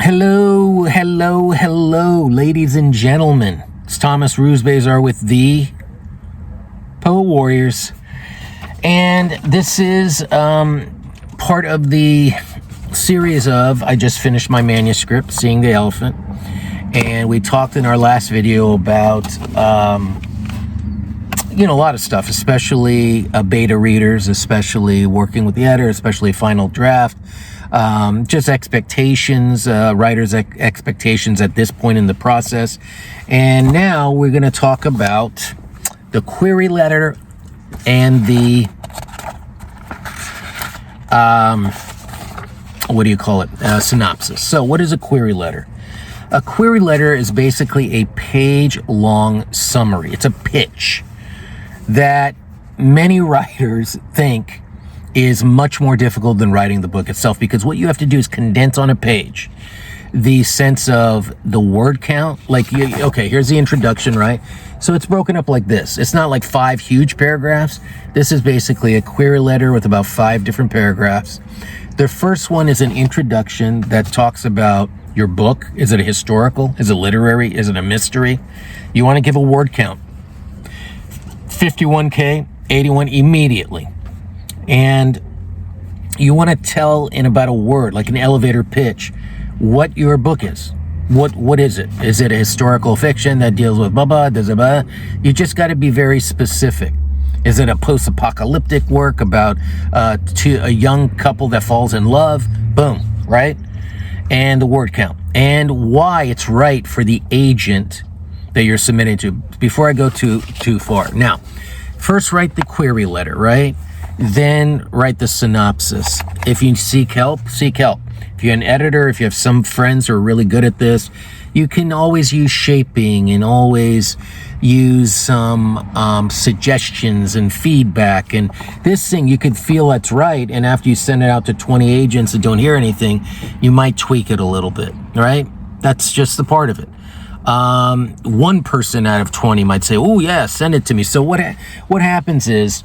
Hello, hello, hello, ladies and gentlemen. It's Thomas Rusbazar with the Poet Warriors. And this is part of the series of I just finished my manuscript, Seeing the Elephant. And we talked in our last video about, a lot of stuff, especially beta readers, especially working with the editor, especially final draft. Just expectations, writers' expectations at this point in the process. And now we're going to talk about the query letter and the, synopsis. So what is a query letter? A query letter is basically a page-long summary. It's a pitch that many writers think is much more difficult than writing the book itself, because what you have to do is condense on a page the sense of the word count. Okay, here's the introduction, right? So it's broken up like this. It's not like 5 huge paragraphs. This is basically a query letter with about 5 different paragraphs. The first one is an introduction that talks about your book. Is it a historical? Is it literary? Is it a mystery? You want to give a word count. 51K, 81 immediately. And you want to tell in about a word, like an elevator pitch, what your book is. What is it? Is it a historical fiction that deals with blah, blah, blah, blah? You just got to be very specific. Is it a post-apocalyptic work about a young couple that falls in love? Boom, right? And the word count. And why it's right for the agent that you're submitting to. Before I go too far. Now, first write the query letter, right? Then write the synopsis. If you seek help, seek help. If you're an editor, if you have some friends who are really good at this, you can always use shaping and always use some suggestions and feedback. And this thing, you could feel that's right. And after you send it out to 20 agents and don't hear anything, you might tweak it a little bit, right? That's just the part of it. One person out of 20 might say, oh yeah, send it to me. So what happens is,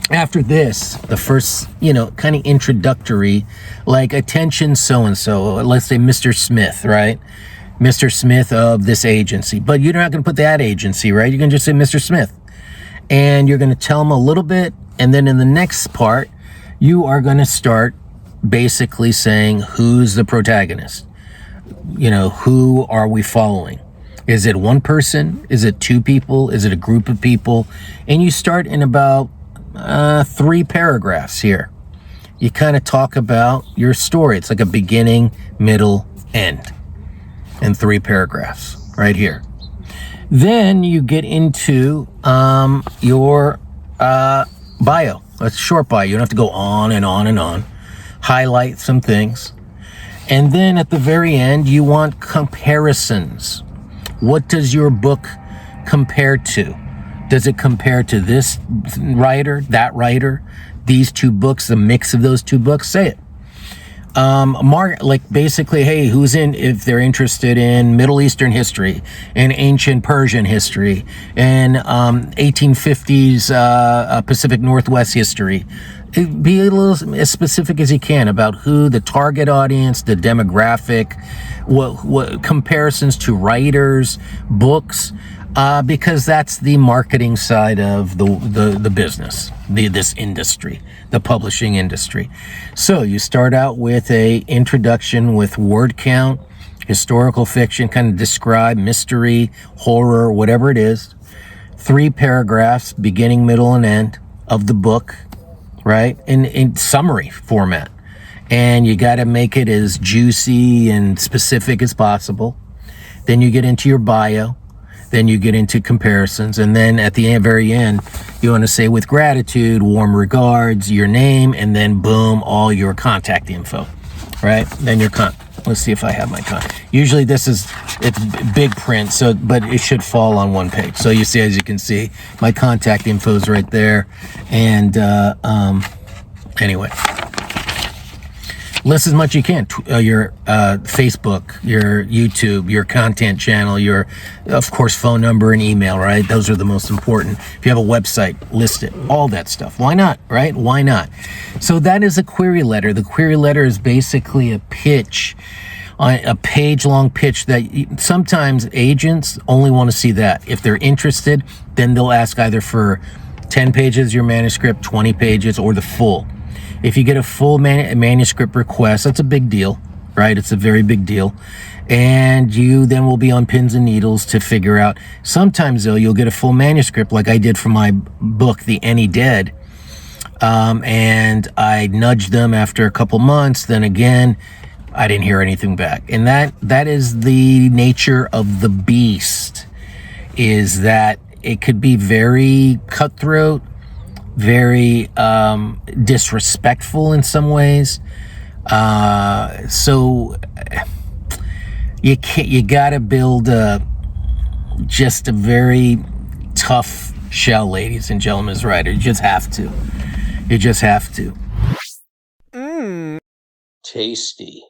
after this, the first, kind of introductory, like attention so-and-so, let's say Mr. Smith, right? Mr. Smith of this agency. But you're not going to put that agency, right? You're going to just say Mr. Smith. And you're going to tell him a little bit. And then in the next part, you are going to start basically saying, who's the protagonist? Who are we following? Is it one person? Is it 2 people? Is it a group of people? And you start in about 3 paragraphs here. You kind of talk about your story. It's like a beginning, middle, end. In 3 paragraphs right here. Then you get into your bio. It's a short bio. You don't have to go on and on and on. Highlight some things. And then at the very end, you want comparisons. What does your book compare to? Does it compare to this writer, that writer, these 2 books, the mix of those 2 books? Say it. Basically, hey, if they're interested in Middle Eastern history and ancient Persian history and 1850s Pacific Northwest history. Be a little as specific as you can about who the target audience, the demographic, what comparisons to writers, books. Because that's the marketing side of the business, this industry, the publishing industry. So you start out with a introduction with word count, historical fiction, kind of describe mystery, horror, whatever it is. 3 paragraphs, beginning, middle, and end of the book, right? In summary format. And you got to make it as juicy and specific as possible. Then you get into your bio. Then you get into comparisons. And then at the very end, you want to say, with gratitude, warm regards, your name, and then boom, all your contact info, right? Then let's see if I have my Usually it's big print, but it should fall on one page. So you see, as you can see, my contact info is right there. And anyway. List as much as you can. Your Facebook, your YouTube, your content channel, your, of course, phone number and email, right? Those are the most important. If you have a website, list it. All that stuff. Why not, right? Why not? So that is a query letter. The query letter is basically a pitch a page-long pitch that sometimes agents only want to see that. If they're interested, then they'll ask either for 10 pages, your manuscript, 20 pages, or the full. If you get a full manuscript request, that's a big deal, right? It's a very big deal. And you then will be on pins and needles to figure out. Sometimes, though, you'll get a full manuscript like I did for my book, The Any Dead. And I nudged them after a couple months. Then again, I didn't hear anything back. And that is the nature of the beast, is that it could be very cutthroat, very disrespectful in some ways. So you gotta build just a very tough shell, ladies and gentlemen, as writer. You just have to. You just have to. Tasty.